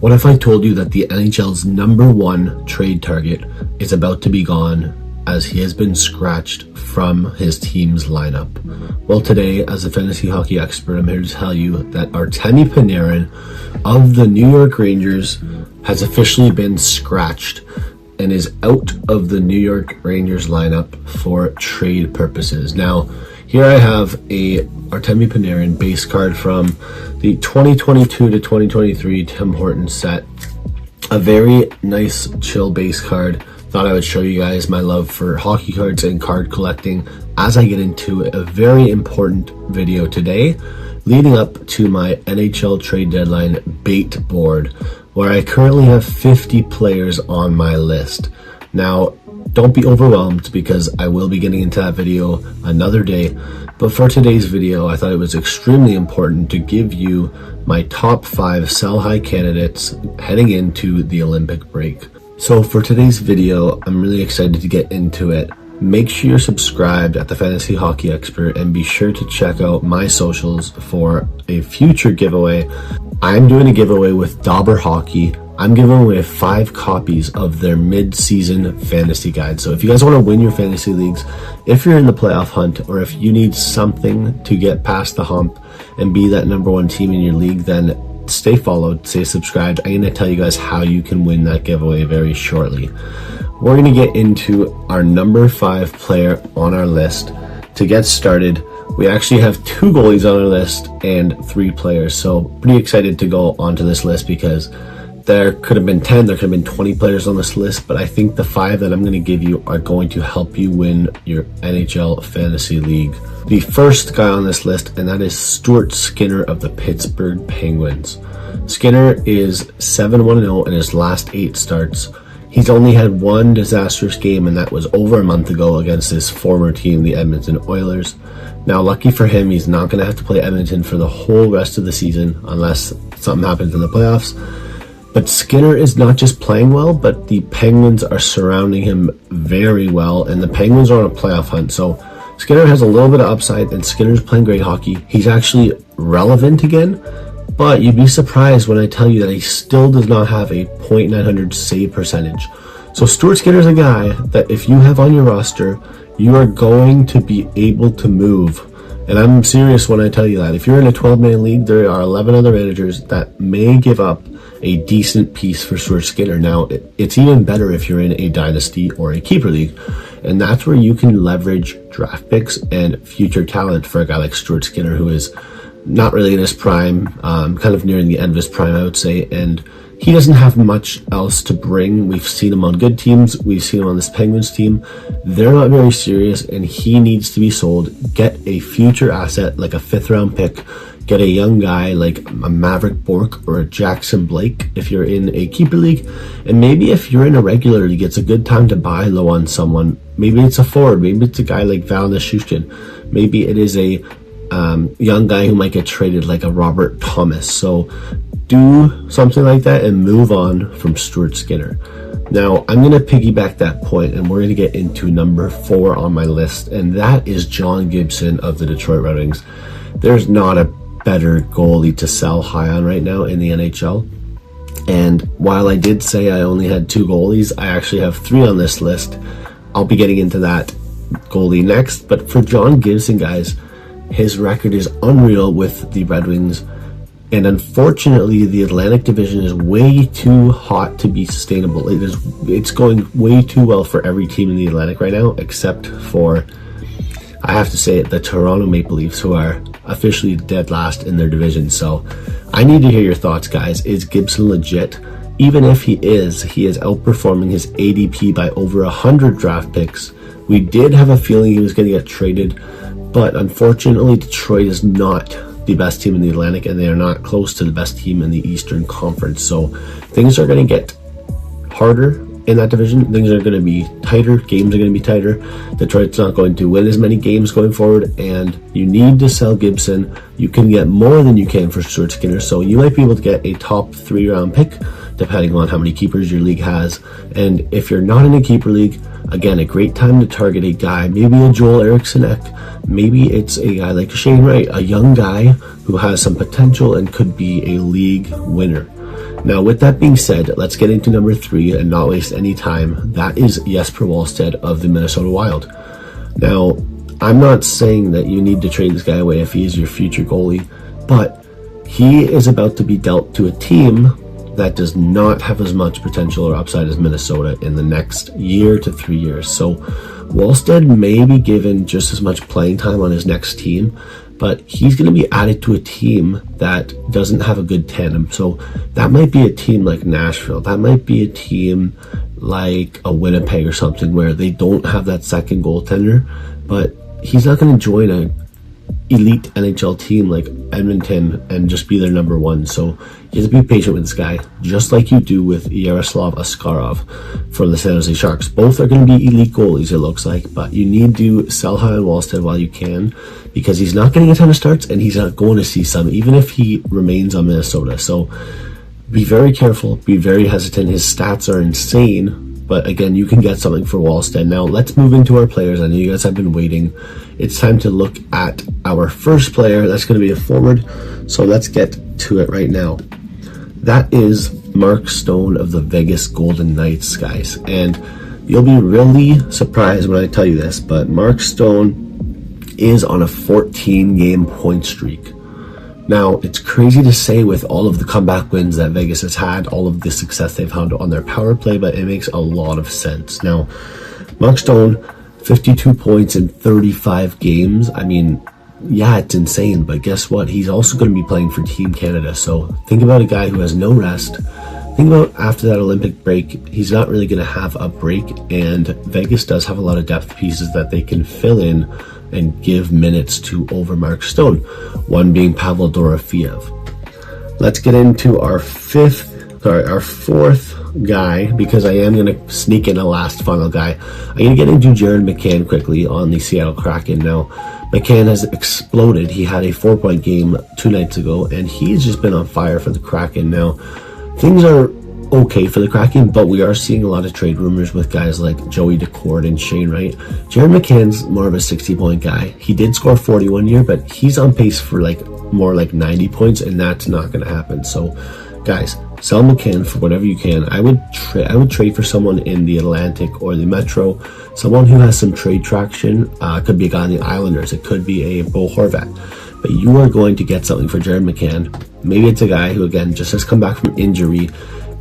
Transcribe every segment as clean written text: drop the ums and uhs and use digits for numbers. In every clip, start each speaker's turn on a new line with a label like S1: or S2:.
S1: What if I told you that the NHL's #1 trade target is about to be gone, as he has been scratched from his team's lineup? Well, today, as a fantasy hockey expert, I'm here to tell you that Artemi Panarin of the New York Rangers has officially been scratched and is out of the New York Rangers lineup for trade purposes. Now, here I have a Artemi Panarin base card from the 2022 to 2023 Tim Hortons set. A very nice chill base card. Thought I would show you guys my love for hockey cards and card collecting as I get into a very important video today leading up to my NHL trade deadline bait board, where I currently have 50 players on my list. Now, don't be overwhelmed because I will be getting into that video another day, but for today's video I thought it was extremely important to give you my top 5 sell high candidates heading into the Olympic break. So for today's video, I'm really excited to get into it. Make sure you're subscribed at the Fantasy Hockey Expert and be sure to check out my socials for a future giveaway. I'm doing a giveaway with Dauber Hockey. I'm giving away 5 copies of their mid-season fantasy guide. So if you guys want to win your fantasy leagues, if you're in the playoff hunt, or if you need something to get past the hump and be that #1 team in your league, then stay followed, stay subscribed. I'm going to tell you guys how you can win that giveaway very shortly. We're going to get into our number 5 player on our list. To get started, we actually have 2 goalies on our list and 3 players. So pretty excited to go onto this list because there could have been 10, there could have been 20 players on this list, but I think the 5 that I'm going to give you are going to help you win your NHL fantasy league. The first guy on this list, and that is Stuart Skinner of the Pittsburgh Penguins. Skinner is 7-1-0 in his last 8 starts. He's only had 1 disastrous game, and that was over a month ago against his former team, the Edmonton Oilers. Now, lucky for him, he's not going to have to play Edmonton for the whole rest of the season unless something happens in the playoffs. But Skinner is not just playing well, but the Penguins are surrounding him very well, and the Penguins are on a playoff hunt. So Skinner has a little bit of upside, and Skinner's playing great hockey. He's actually relevant again, but you'd be surprised when I tell you that he still does not have a .900 save percentage. So Stuart Skinner's a guy that if you have on your roster, you are going to be able to move. And I'm serious when I tell you that. If you're in a 12-man league, there are 11 other managers that may give up a decent piece for Stuart Skinner. Now, it's even better if you're in a dynasty or a keeper league. And that's where you can leverage draft picks and future talent for a guy like Stuart Skinner, who is not really in his prime, kind of nearing the end of his prime, I would say. And he doesn't have much else to bring. We've seen him on good teams. We've seen him on this Penguins team. They're not very serious, and he needs to be sold. Get a future asset like a 5th-round pick. Get a young guy like a Maverick Bourque or a Jackson Blake if you're in a keeper league. And maybe if you're in a regular league, it's a good time to buy low on someone. Maybe it's a forward. Maybe it's a guy like Valentin Shushkin. Maybe it is a young guy who might get traded like a Robert Thomas. So do something like that and move on from Stuart Skinner. Now, I'm going to piggyback that point, and we're going to get into number 4 on my list, and that is John Gibson of the Detroit Red Wings. There's not a better goalie to sell high on right now in the NHL. And while I did say I only had 2 goalies, I actually have 3 on this list. I'll be getting into that goalie next. But for John Gibson, guys, his record is unreal with the Red Wings. And unfortunately, the Atlantic Division is way too hot to be sustainable. It's going way too well for every team in the Atlantic right now, except for, I have to say it, the Toronto Maple Leafs, who are officially dead last in their division. So I need to hear your thoughts, guys. Is Gibson legit? Even if he is outperforming his ADP by over 100 draft picks. We did have a feeling he was going to get traded, but unfortunately Detroit is not the best team in the Atlantic, and they are not close to the best team in the Eastern Conference. So things are going to get harder in that division. Things are going to be tighter. Games are going to be tighter. Detroit's not going to win as many games going forward, and you need to sell Gibson. You can get more than you can for Stuart Skinner, so you might be able to get a top 3-round pick depending on how many keepers your league has. And if you're not in a keeper league, again, a great time to target a guy, maybe a Joel Eriksson-Ek, maybe it's a guy like Shane Wright, a young guy who has some potential and could be a league winner. Now, with that being said, let's get into number 3 and not waste any time. That is Jesper Wallstedt of the Minnesota Wild. Now, I'm not saying that you need to trade this guy away if he is your future goalie, but he is about to be dealt to a team that does not have as much potential or upside as Minnesota in the next year to 3 years. So Wallstedt may be given just as much playing time on his next team, but he's going to be added to a team that doesn't have a good tandem. So that might be a team like Nashville. That might be a team like a Winnipeg or something where they don't have that second goaltender, but he's not going to join a elite NHL team like Edmonton and just be their number one. So you have to be patient with this guy, just like you do with Yaroslav Askarov from the San Jose Sharks. Both are going to be elite goalies, it looks like, but you need to sell high on Wallstedt while you can, because he's not getting a ton of starts and he's not going to see some, even if he remains on Minnesota. So be very careful, be very hesitant. His stats are insane, but again, you can get something for Wallstedt. Now, let's move into our players. I know you guys have been waiting. It's time to look at our first player. That's going to be a forward. So let's get to it right now. That is Mark Stone of the Vegas Golden Knights, guys. And you'll be really surprised when I tell you this, but Mark Stone is on a 14-game point streak. Now, it's crazy to say with all of the comeback wins that Vegas has had, all of the success they've had on their power play, but it makes a lot of sense. Now, Mark Stone, 52 points in 35 games. I mean, yeah, it's insane, but guess what? He's also going to be playing for Team Canada. So think about a guy who has no rest. Think about after that Olympic break, he's not really going to have a break, and Vegas does have a lot of depth pieces that they can fill in and give minutes to over Mark Stone, one being Pavel Dorofeev. Let's get into our fourth guy, because I am going to sneak in a last final guy. I'm going to get into Jared McCann quickly on the Seattle Kraken. Now, McCann has exploded. He had a 4-point game 2 nights ago, and he's just been on fire for the Kraken. Now, things are okay for the Kraken, but we are seeing a lot of trade rumors with guys like Joey Decord and Shane Wright. Jared McCann's more of a 60-point guy. He did score 41 year, but he's on pace for more like 90 points, and that's not going to happen. So, guys, sell McCann for whatever you can. I would trade for someone in the Atlantic or the Metro, someone who has some trade traction. Could be a guy on the Islanders. It could be a Bo Horvat. But you are going to get something for Jared McCann. Maybe it's a guy who, again, just has come back from injury.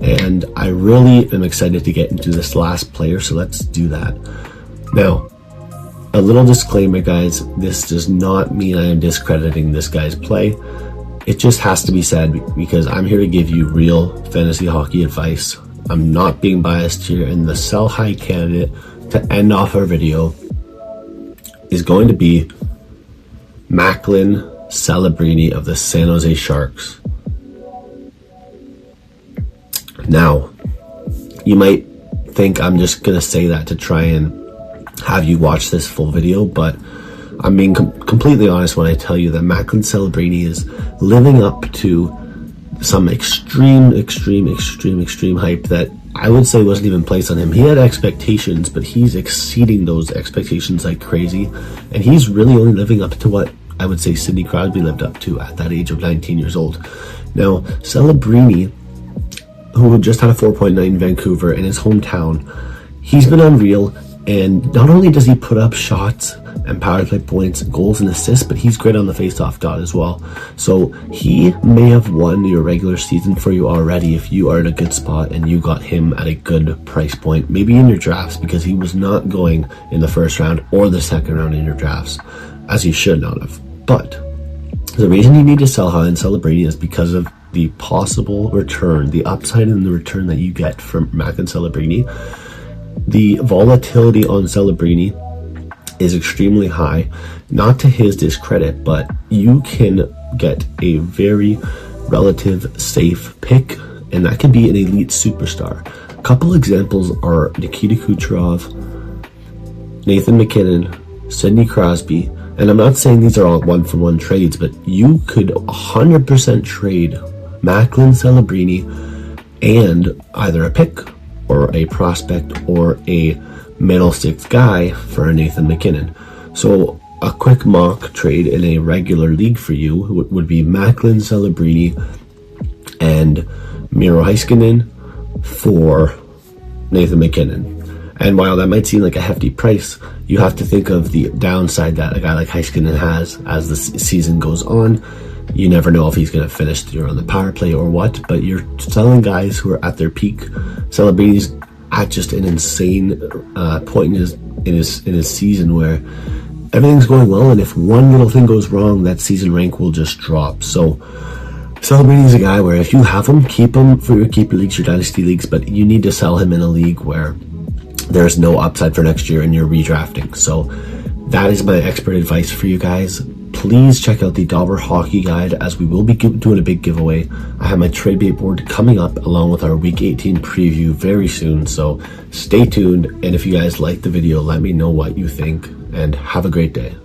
S1: And I really am excited to get into this last player, so let's do that. Now, a little disclaimer, guys. This does not mean I am discrediting this guy's play. It just has to be said, because I'm here to give you real fantasy hockey advice. I'm not being biased here, and the sell high candidate to end off our video is going to be Macklin Celebrini of the San Jose Sharks. Now, you might think I'm just going to say that to try and have you watch this full video, but I'm being completely honest when I tell you that Macklin Celebrini is living up to some extreme hype that I would say wasn't even placed on him. He had expectations, but he's exceeding those expectations like crazy, and he's really only living up to what I would say Sidney Crosby lived up to at that age of 19 years old. Now, Celebrini, who just had a 4.9 in Vancouver in his hometown, he's been unreal, and not only does he put up shots and power play points, goals and assists, but he's great on the face-off dot as well. So he may have won your regular season for you already if you are in a good spot and you got him at a good price point, maybe in your drafts, because he was not going in the first round or the second round in your drafts, as he should not have. But the reason you need to sell high on Celebrini is because of the possible return, the upside in the return that you get from Macklin Celebrini. The volatility on Celebrini is extremely high, not to his discredit, but you can get a very relative safe pick, and that could be an elite superstar. A couple examples are Nikita Kucherov, Nathan McKinnon, Sidney Crosby, and I'm not saying these are all one-for-one trades, but you could 100% trade Macklin Celebrini and either a pick or a prospect or a middle sixth guy for a Nathan McKinnon. So a quick mock trade in a regular league for you would be Macklin Celebrini and Miro Heiskanen for Nathan McKinnon. And while that might seem like a hefty price, you have to think of the downside that a guy like Heiskanen has as the season goes on. You never know if he's going to finish on the power play or what, but you're selling guys who are at their peak. Celebrini's at just an insane point in his season where everything's going well, and if one little thing goes wrong, that season rank will just drop. So Celebrini's a guy where if you have him, keep him for your keeper leagues, your dynasty leagues, but you need to sell him in a league where there's no upside for next year and you're redrafting. So that is my expert advice for you guys. Please check out the Dauber Hockey Guide, as we will be doing a big giveaway. I have my trade bait board coming up along with our Week 18 preview very soon, so stay tuned. And if you guys like the video, let me know what you think, and have a great day.